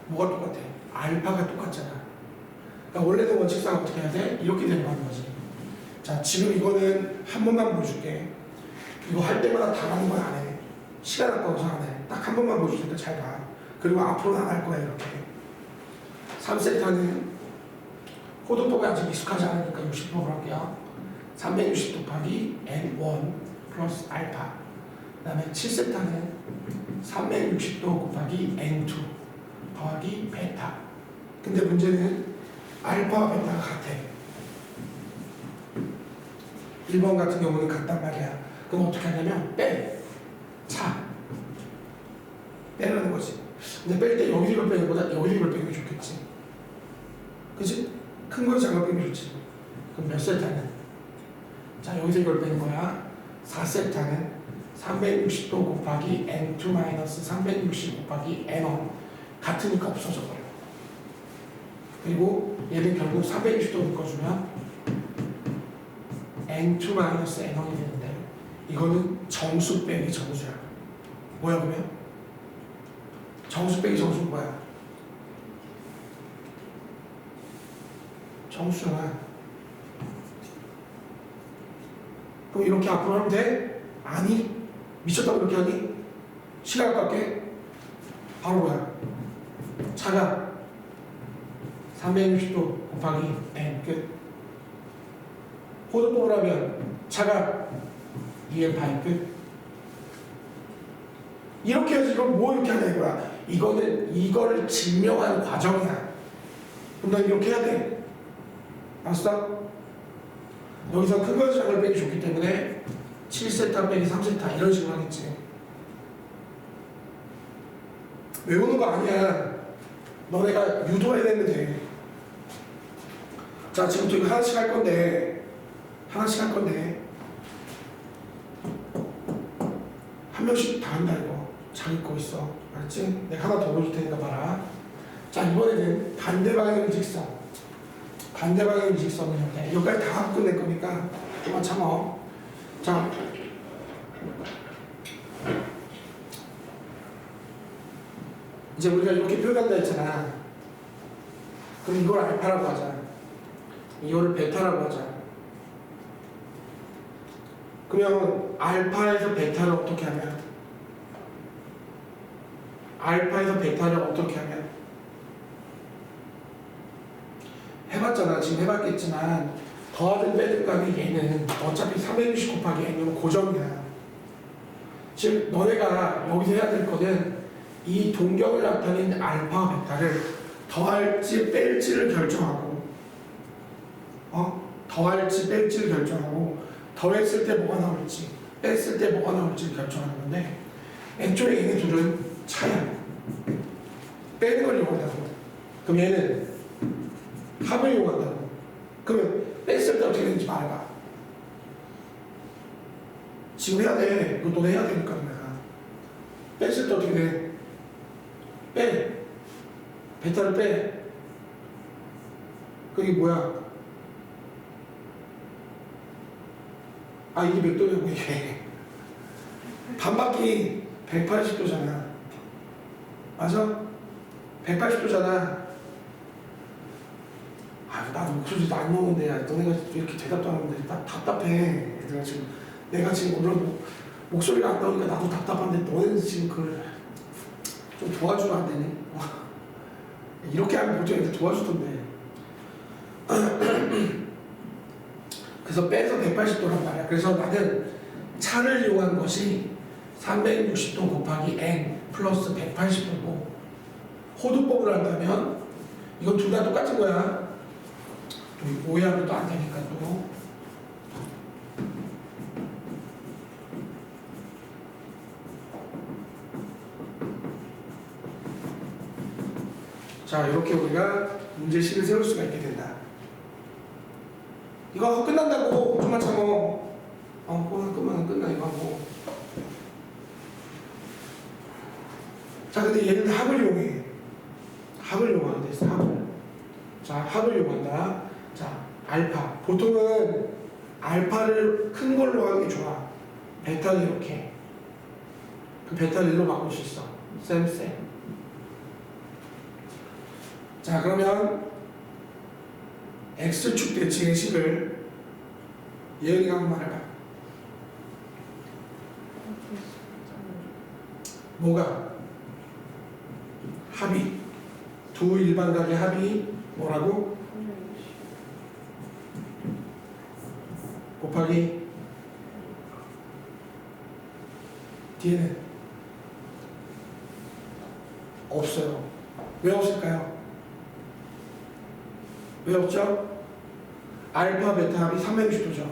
A: 뭐가 똑같아? 알파가 똑같잖아. 그러니까 원래는 원칙상 어떻게 해야 돼? 이렇게 되는 거지. 자 지금 이거는 한 번만 보여줄게. 이거 할 때마다 다 하는 건 안 해. 시간 아까워서 안 해. 딱 한 번만 보여줄 테니까 잘 봐. 그리고 앞으로는 안 할 거야 이렇게. 3세타는 호도법에 아직 익숙하지 않으니까 60법을 할게요. 360 곱하기 n1 플러스 알파. 그 다음에 7세타는 360도 곱하기 n2 더하기 베타. 근데 문제는 알파와 베타가 같아. 1번 같은 경우는 같단 말이야. 그럼 어떻게 하냐면 빼라는 거지. 근데 뺄 때 여기를 빼는 것보다 여기를 빼는 게 좋겠지. 그치? 큰 걸 작은 걸 빼는 게 좋지. 그럼 몇 세타는? 자 여기서 이걸 빼는 거야. 4세타는 360도 곱하기 n2 마이너스 360 곱하기 n1 같으니까 없어져 버려. 그리고 얘는 결국 360도 묶어주면 n2 마이너스 n1이 되는데, 이거는 정수 빼기 정수야. 뭐야 그러면? 정수 빼기 정수는 뭐야? 정수잖아. 그럼 이렇게 앞으로 하면 돼? 아니, 미쳤다고 이렇게 하니? 시간 아깝게? 바로 뭐야? 차가 360도 곱하기 n 끝. 호도법을 하면 차가 2n 파이 끝. 이렇게 해서 이걸 뭐 이렇게 하냐 이거야. 이거는 이거를 증명하는 과정이야. 그럼 넌 이렇게 해야 돼. 알았어? 여기서 큰 걸 작은 걸 빼기 좋기 때문에 7세타 빼기 3세타 이런 식으로 하겠지. 외우는 거 아니야. 너네가 유도해야 되면 돼. 자 지금부터 이거 하나씩 할 건데 한 명씩 다 한다 이거. 자기 거 있어. 알았지? 내가 하나 더 보여줄 테니까 봐라. 자 이번에는 반대 방향의 직선. 이렇게 여기까지 다 하고 끝낼 거니까 좀만 참아. 자 이제 우리가 이렇게 표현한다 했잖아. 그럼 이걸 알파라고 하자. 이거를 베타라고 하자. 그러면 알파에서 베타를 어떻게 하면? 해봤잖아. 지금 해봤겠지만 더하든 빼든 간에 얘는 어차피 360 곱하기 n은 고정이야. 지금 너네가 여기서 해야 될 거는 이 동경을 나타낸 알파와 베타를 더할지 뺄지를 결정하고, 더할지 뺄지를 결정하고, 더했을 때 뭐가 나올지 뺐을 때 뭐가 나올지 결정하는 건데, 애초에 얘네 둘은 차야. 빼는 걸 이용한다고. 그럼 얘는 합을 이용한다고. 그러면 뺐을 때 어떻게 되는지 말해봐. 지금 해야 돼. 이거 너네 해야 되니까 내가. 뺐을 때 어떻게 돼? 빼. 베타를 빼. 그게 뭐야? 아 이게 몇 도냐고 이게. 반바퀴 180도잖아. 맞아? 180도잖아. 아 나도 목소리도 안 나오는데 너네가 이렇게 대답도 안 하는데 답답해. 얘들아 지금 내가 지금 물론 목소리가 안 나오니까 나도 답답한데 너네는 지금 그걸 좀 도와주면 안 되니? 이렇게 하면 보통 이렇게 도와주던데. 그래서 빼서 180도란 말이야. 그래서 나는 차를 이용한 것이 360도 곱하기 n 플러스 180도고, 호두법을 한다면 이건 둘 다 똑같은 거야. 또 오해하면 또 안 되니까 또. 자, 이렇게 우리가 문제식을 세울 수가 있게 된다. 이거 끝난다고 좀만 참어. 끝나 이거 하고. 자, 근데 얘는 합을 이용해. 합을 이용하는 데 있어. 합을. 자, 합을 이용한다. 자, 알파. 보통은 알파를 큰 걸로 하는 게 좋아. 베타는 이렇게. 그 베타를 1로 바꿀 수 있어. 쌤. 자, 그러면 X축 대칭의 식을 예은이가 한번 말해봐. 뭐가? 합이. 두 일반각의 합이 뭐라고? 곱하기 뒤에는 없어요. 왜 없을까요? 왜 없죠? 알파 베타 합이 360도죠.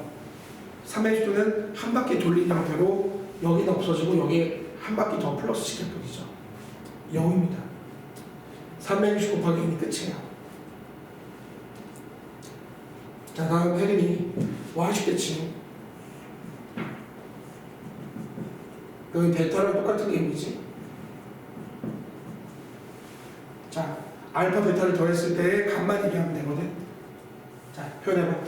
A: 360도는 한 바퀴 돌린 형태로 여기는 없어지고 여기에 한 바퀴 더 플러스 시킬 뿐이죠. 0입니다. 360 곱하기 1이 끝이에요. 자, 다음 혜린이 Y축 대칭. 여기 베타랑 똑같은 게 뭐지? 자, 알파 베타를 더했을 때 값만 얘기하면 되거든. 자, 표현해봐.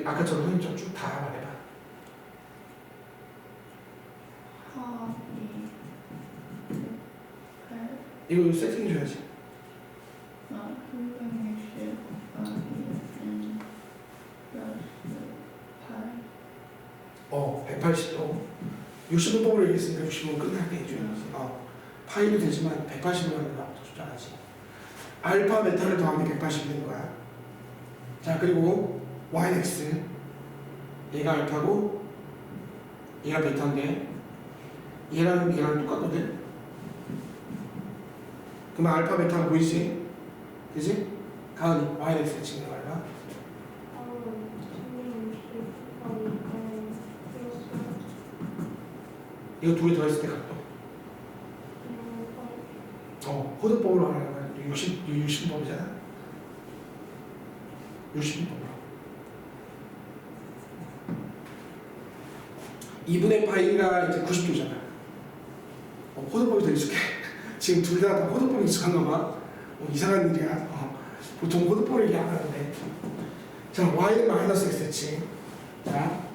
A: 아까처럼 선생님처럼 쭉 다 말해봐. 이거 세팅해줘야지. 180도. 60도법으로 얘기했으니까 60도 끝나게 해줘야지. 파이도 되지만 180으로 하는 거 더 좋잖아지. 알파 베타를 더하면 180이 되는 거야. 자, 그리고 YX. 얘가 알파고 얘가 베타인데 얘랑 똑같거든. 그러면 알파 베타가 보이지? 그지? 가은이 YX 찍는 거야. 이거 두 개 더했을 때 각도. 호드법으로 하는 거야. 60법이잖아. 60법으로. 2분의 파이가 이제 90도잖아. 호드법이 더 익숙해. 지금 둘 다 호드법이 익숙한가 봐. 이상한 일이야. 보통 호드법을 얘기 안 하는데. 자, Y는 마이너스 X지. 자.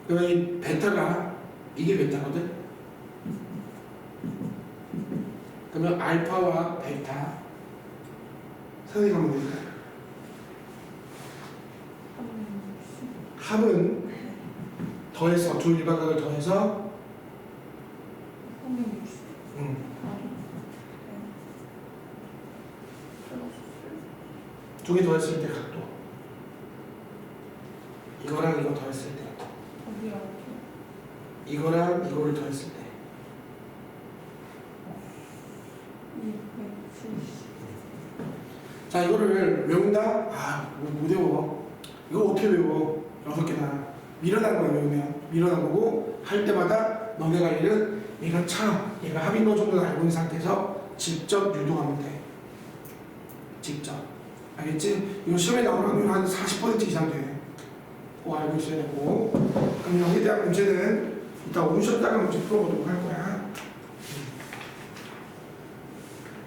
A: 그러면 이 베타가 이게 베타거든. 그러면 알파와 베타 선생님 한번 볼까요? 합은 더해서 두 일반각을 더해서 두 개 더했을 때 각도. 이거랑 이거 더했을 때 각도. 이거랑 이거를 더했을 때. 자, 이거를 외운다? 못 외워. 이거 어떻게 외워? 6개나. 밀어난 거야, 외우면. 밀어난 거고, 할 때마다 너네가 얘는 얘가 차, 얘가 합인 거 정도는 알고 있는 상태에서 직접 유도하면 돼. 직접. 알겠지? 이거 시험에 나오는 확률 한 40% 이상 돼. 그거 알고 있어야 되고. 그럼 여기에 대한 문제는 이따 오늘 쉬었다가 문제 풀어보도록 할 거야.